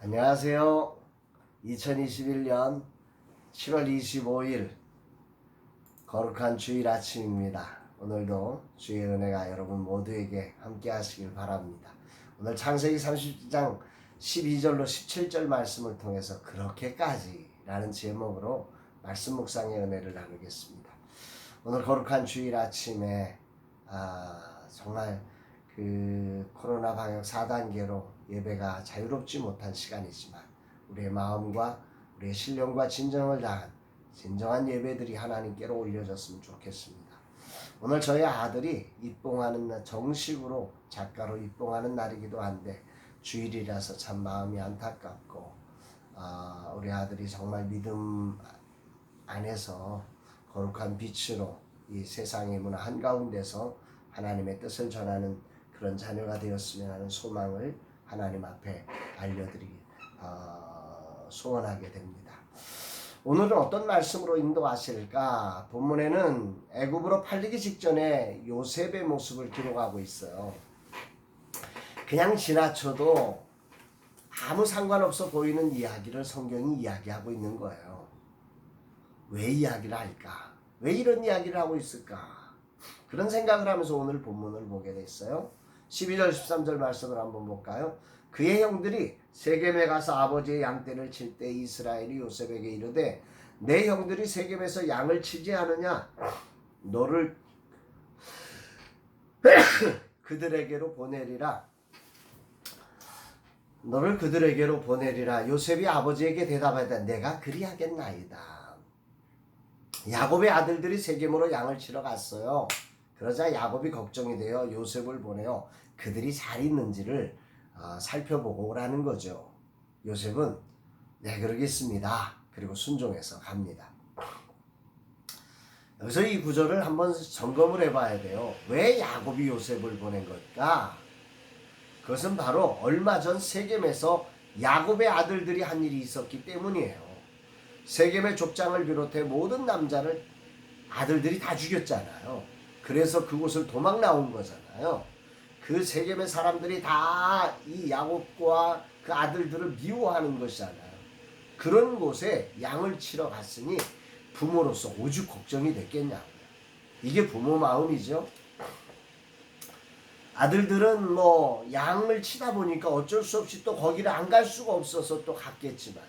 안녕하세요. 2021년 7월 25일 거룩한 주일 아침입니다. 오늘도 주의 은혜가 여러분 모두에게 함께 하시길 바랍니다. 오늘 창세기 30장 12절로 17절 말씀을 통해서 그렇게까지 라는 제목으로 말씀 묵상의 은혜를 나누겠습니다. 오늘 거룩한 주일 아침에 정말 그 코로나 방역 4단계로 예배가 자유롭지 못한 시간이지만 우리의 마음과 우리의 신령과 진정을 다한 진정한 예배들이 하나님께로 올려졌으면 좋겠습니다. 오늘 저희 아들이 입봉하는 날, 정식으로 작가로 입봉하는 날이기도 한데 주일이라서 참 마음이 안타깝고 우리 아들이 정말 믿음 안에서 거룩한 빛으로 이 세상의 문화 한가운데서 하나님의 뜻을 전하는 그런 자녀가 되었으면 하는 소망을 하나님 앞에 알려드리기 소원하게 됩니다. 오늘은 어떤 말씀으로 인도하실까? 본문에는 애굽으로 팔리기 직전에 요셉의 모습을 기록하고 있어요. 그냥 지나쳐도 아무 상관없어 보이는 이야기를 성경이 이야기하고 있는 거예요. 왜 이야기를 할까? 왜 이런 이야기를 하고 있을까? 그런 생각을 하면서 오늘 본문을 보게 됐어요. 12절 13절 말씀을 한번 볼까요? 그의 형들이 세겜에 가서 아버지의 양떼를 칠 때 이스라엘이 요셉에게 이르되 내 형들이 세겜에서 양을 치지 않으냐? 너를 그들에게로 보내리라. 너를 그들에게로 보내리라. 요셉이 아버지에게 대답하되 내가 그리하겠나이다. 야곱의 아들들이 세겜으로 양을 치러 갔어요. 그러자 야곱이 걱정이 되어 요셉을 보내어 그들이 잘 있는지를 살펴보고 오라는 거죠. 요셉은 네 그러겠습니다. 그리고 순종해서 갑니다. 여기서 이 구절을 한번 점검을 해봐야 돼요. 왜 야곱이 요셉을 보낸 걸까? 그것은 바로 얼마 전 세겜에서 야곱의 아들들이 한 일이 있었기 때문이에요. 세겜의 족장을 비롯해 모든 남자를 아들들이 다 죽였잖아요. 그래서 그곳을 도망 나온 거잖아요. 그 세겜의 사람들이 다 이 야곱과 그 아들들을 미워하는 것이잖아요. 그런 곳에 양을 치러 갔으니 부모로서 오죽 걱정이 됐겠냐고요. 이게 부모 마음이죠. 아들들은 뭐 양을 치다 보니까 어쩔 수 없이 또 거기를 안 갈 수가 없어서 또 갔겠지만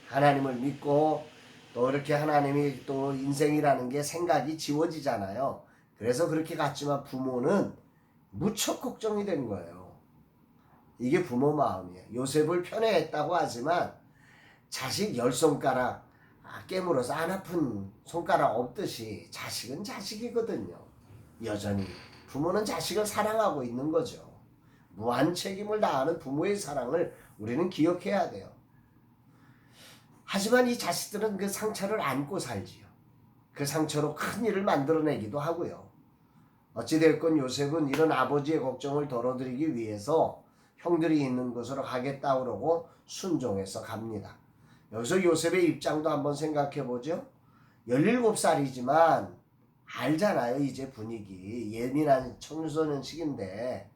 하나님을 믿고 또 이렇게 하나님이 또 인생이라는 게 생각이 지워지잖아요. 그래서 그렇게 갔지만 부모는 무척 걱정이 된 거예요. 이게 부모 마음이에요. 요셉을 편애했다고 하지만 자식 10손가락 깨물어서 안 아픈 손가락 없듯이 자식은 자식이거든요. 여전히 부모는 자식을 사랑하고 있는 거죠. 무한 책임을 다하는 부모의 사랑을 우리는 기억해야 돼요. 하지만 이 자식들은 그 상처를 안고 살지요. 그 상처로 큰 일을 만들어내기도 하고요. 어찌됐건 요셉은 이런 아버지의 걱정을 덜어드리기 위해서 형들이 있는 곳으로 가겠다 그러고 순종해서 갑니다. 여기서 요셉의 입장도 한번 생각해 보죠. 17살이지만 알잖아요. 이제 분위기. 예민한 청소년 시기인데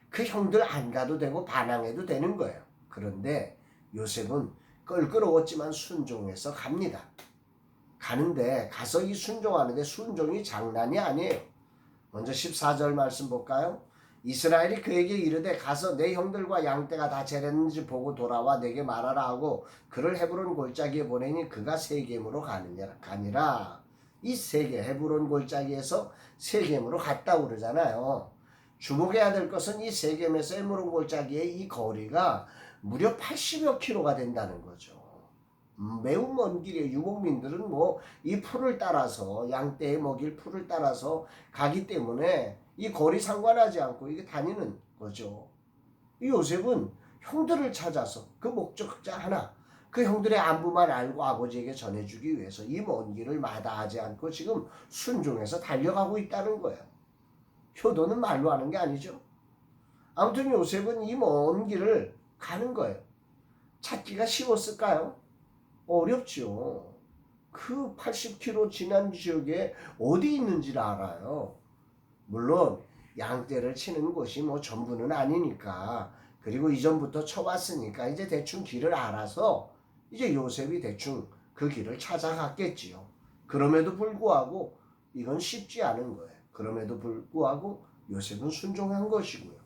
그 형들 안 가도 되고 반항해도 되는 거예요. 그런데 요셉은 껄끄러웠지만 순종해서 갑니다. 가는데 가서 이 순종하는데 순종이 장난이 아니에요. 먼저 14절 말씀 볼까요? 이스라엘이 그에게 이르되 가서 내 형들과 양떼가 다 재렸는지 보고 돌아와 내게 말하라 하고 그를 헤브론 골짜기에 보내니 그가 세겜으로 가니라. 이 세겜 헤브론 골짜기에서 세겜으로 갔다 그러잖아요. 주목해야 될 것은 이 세겜에서 헤브론 골짜기의 이 거리가 무려 80여 킬로가 된다는 거죠. 매우 먼 길이에요. 유목민들은 뭐 이 풀을 따라서 양떼에 먹일 풀을 따라서 가기 때문에 이 거리 상관하지 않고 이게 다니는 거죠. 이 요셉은 형들을 찾아서 그 목적자 하나, 그 형들의 안부만 알고 아버지에게 전해주기 위해서 이 먼 길을 마다하지 않고 지금 순종해서 달려가고 있다는 거예요. 효도는 말로 하는 게 아니죠. 아무튼 요셉은 이 먼 길을 가는 거예요. 찾기가 쉬웠을까요? 어렵죠. 그 80km 지난 지역에 어디 있는지를 알아요. 물론 양떼를 치는 곳이 뭐 전부는 아니니까 그리고 이전부터 쳐봤으니까 이제 대충 길을 알아서 이제 요셉이 대충 그 길을 찾아갔겠지요. 그럼에도 불구하고 이건 쉽지 않은 거예요. 그럼에도 불구하고 요셉은 순종한 것이고요.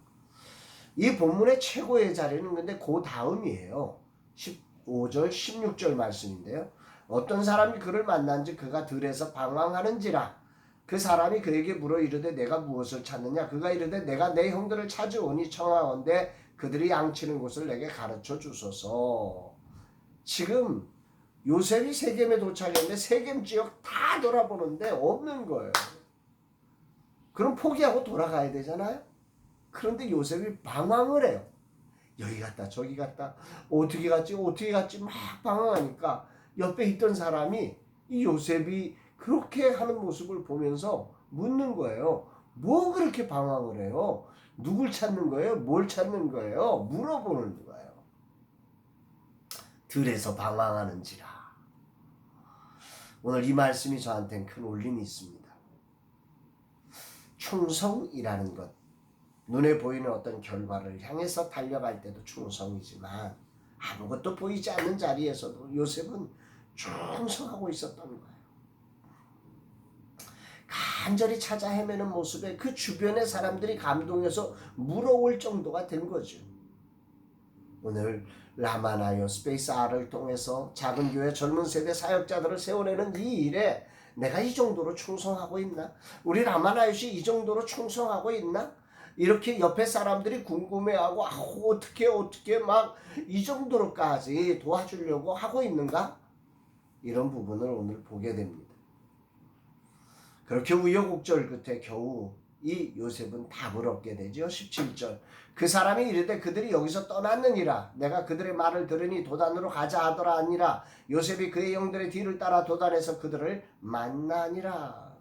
이 본문의 최고의 자리는 근데 그 다음이에요. 15절 16절 말씀인데요. 어떤 사람이 그를 만난지 그가 들에서 방황하는지라. 그 사람이 그에게 물어 이르되 내가 무엇을 찾느냐. 그가 이르되 내가 내 형들을 찾으오니 청하건대 그들이 양치는 곳을 내게 가르쳐 주소서. 지금 요셉이 세겜에 도착했는데 세겜 지역 다 돌아보는데 없는 거예요. 그럼 포기하고 돌아가야 되잖아요. 그런데 요셉이 방황을 해요. 여기 갔다 저기 갔다 어떻게 갔지 막 방황하니까 옆에 있던 사람이 이 요셉이 그렇게 하는 모습을 보면서 묻는 거예요. 뭐 그렇게 방황을 해요? 누굴 찾는 거예요? 뭘 찾는 거예요? 물어보는 거예요. 들에서 방황하는지라. 오늘 이 말씀이 저한테는 큰 울림이 있습니다. 충성이라는 것, 눈에 보이는 어떤 결과를 향해서 달려갈 때도 충성이지만 아무것도 보이지 않는 자리에서도 요셉은 충성하고 있었던 거예요. 간절히 찾아 헤매는 모습에 그 주변의 사람들이 감동해서 물어올 정도가 된 거죠. 오늘 라마나요 스페이스 R을 통해서 작은 교회 젊은 세대 사역자들을 세워내는 이 일에 내가 이 정도로 충성하고 있나? 우리 라마나요시 이 정도로 충성하고 있나? 이렇게 옆에 사람들이 궁금해하고 어떻게 막 이 정도로까지 도와주려고 하고 있는가? 이런 부분을 오늘 보게 됩니다. 그렇게 우여곡절 끝에 겨우 이 요셉은 답을 얻게 되죠. 17절 그 사람이 이르되 그들이 여기서 떠났느니라. 내가 그들의 말을 들으니 도단으로 가자 하더라 아니라. 요셉이 그의 형들의 뒤를 따라 도단에서 그들을 만나니라.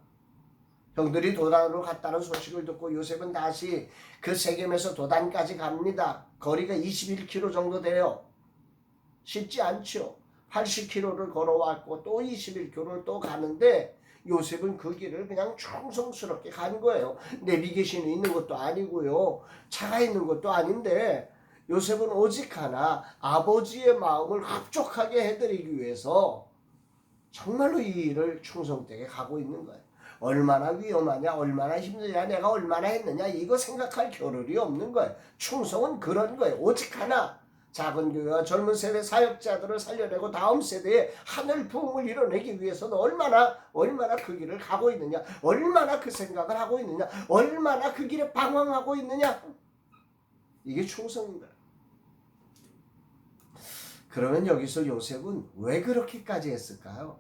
형들이 도단으로 갔다는 소식을 듣고 요셉은 다시 그 세겜에서 도단까지 갑니다. 거리가 21km 정도 돼요. 쉽지 않죠. 80km를 걸어왔고 또 21km를 또 가는데 요셉은 그 길을 그냥 충성스럽게 간 거예요. 내비게이션이 있는 것도 아니고요. 차가 있는 것도 아닌데 요셉은 오직 하나 아버지의 마음을 흡족하게 해드리기 위해서 정말로 이 일을 충성되게 가고 있는 거예요. 얼마나 위험하냐, 얼마나 힘드냐, 내가 얼마나 했느냐 이거 생각할 겨를이 없는 거예요. 충성은 그런 거예요. 오직 하나 작은 교회와 젊은 세대 사역자들을 살려내고 다음 세대에 하늘 부흥을 이뤄내기 위해서는 얼마나 그 길을 가고 있느냐, 얼마나 그 생각을 하고 있느냐, 얼마나 그 길에 방황하고 있느냐. 이게 충성인가요? 그러면 여기서 요셉은 왜 그렇게까지 했을까요?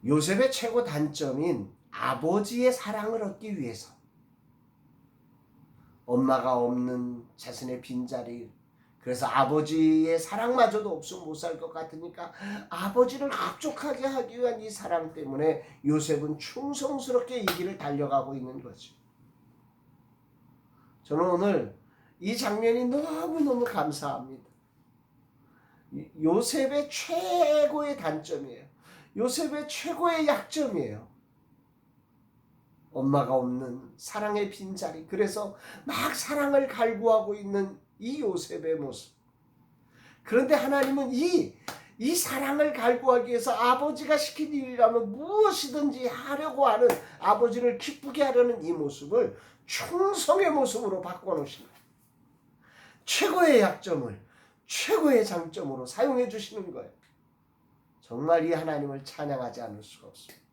요셉의 최고 단점인 아버지의 사랑을 얻기 위해서 엄마가 없는 자신의 빈자리, 그래서 아버지의 사랑마저도 없으면 못 살 것 같으니까 아버지를 흡족하게 하기 위한 이 사랑 때문에 요셉은 충성스럽게 이 길을 달려가고 있는 거죠. 저는 오늘 이 장면이 너무너무 감사합니다. 요셉의 최고의 단점이에요. 요셉의 최고의 약점이에요. 엄마가 없는 사랑의 빈자리. 그래서 막 사랑을 갈구하고 있는 이 요셉의 모습. 그런데 하나님은 이 사랑을 갈구하기 위해서 아버지가 시킨 일이라면 무엇이든지 하려고 하는, 아버지를 기쁘게 하려는 이 모습을 충성의 모습으로 바꿔놓으신 거예요. 최고의 약점을 최고의 장점으로 사용해 주시는 거예요. 정말 이 하나님을 찬양하지 않을 수가 없습니다.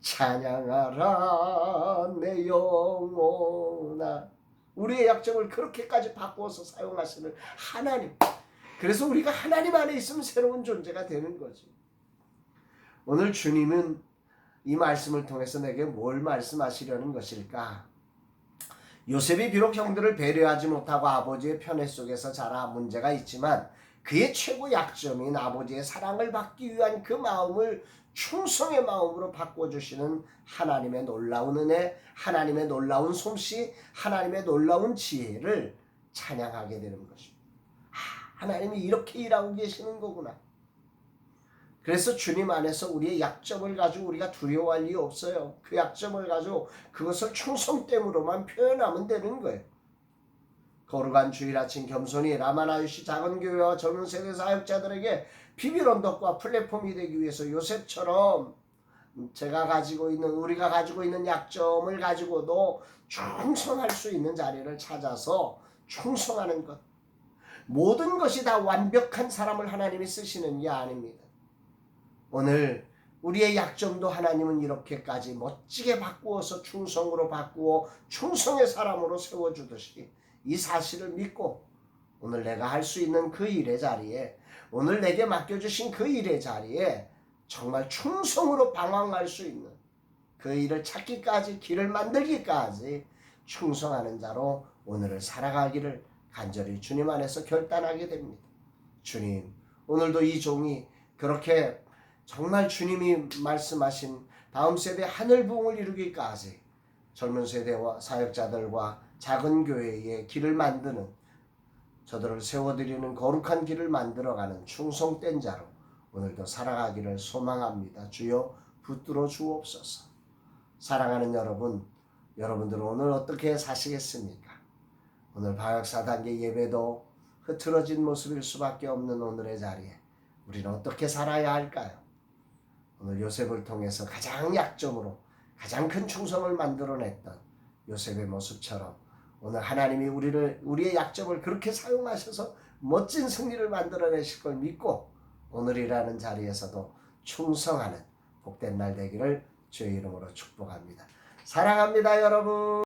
찬양하라 내 영혼아. 우리의 약점을 그렇게까지 바꾸어서 사용하시는 하나님. 그래서 우리가 하나님 안에 있으면 새로운 존재가 되는 거지. 오늘 주님은 이 말씀을 통해서 내게 뭘 말씀하시려는 것일까? 요셉이 비록 형들을 배려하지 못하고 아버지의 편애 속에서 자라 문제가 있지만 그의 최고 약점인 아버지의 사랑을 받기 위한 그 마음을 충성의 마음으로 바꿔주시는 하나님의 놀라운 은혜, 하나님의 놀라운 솜씨, 하나님의 놀라운 지혜를 찬양하게 되는 것입니다. 하나님이 이렇게 일하고 계시는 거구나. 그래서 주님 안에서 우리의 약점을 가지고 우리가 두려워할 일이 없어요. 그 약점을 가지고 그것을 충성됨으로만 표현하면 되는 거예요. 거룩한 주일 아침 겸손히 라마나유시 작은 교회와 젊은 세대 사역자들에게 비밀 언덕과 플랫폼이 되기 위해서 요셉처럼 우리가 가지고 있는 약점을 가지고도 충성할 수 있는 자리를 찾아서 충성하는 것. 모든 것이 다 완벽한 사람을 하나님이 쓰시는 게 아닙니다. 오늘 우리의 약점도 하나님은 이렇게까지 멋지게 바꾸어서 충성으로 바꾸어 충성의 사람으로 세워주듯이 이 사실을 믿고 오늘 내가 할 수 있는 그 일의 자리에, 오늘 내게 맡겨주신 그 일의 자리에 정말 충성으로 방황할 수 있는 그 일을 찾기까지, 길을 만들기까지 충성하는 자로 오늘을 살아가기를 간절히 주님 안에서 결단하게 됩니다. 주님, 오늘도 이 종이 그렇게 정말 주님이 말씀하신 다음 세대 하늘 부흥을 이루기까지 젊은 세대와 사역자들과 작은 교회의 길을 만드는, 저들을 세워드리는 거룩한 길을 만들어가는 충성된 자로 오늘도 살아가기를 소망합니다. 주여 붙들어 주옵소서. 사랑하는 여러분, 여러분들은 오늘 어떻게 사시겠습니까? 오늘 방학사단계 예배도 흐트러진 모습일 수밖에 없는 오늘의 자리에 우리는 어떻게 살아야 할까요? 오늘 요셉을 통해서 가장 약점으로 가장 큰 충성을 만들어냈던 요셉의 모습처럼 오늘 하나님이 우리의 약점을 그렇게 사용하셔서 멋진 승리를 만들어내실 걸 믿고 오늘이라는 자리에서도 충성하는 복된 날 되기를 주의 이름으로 축복합니다. 사랑합니다, 여러분.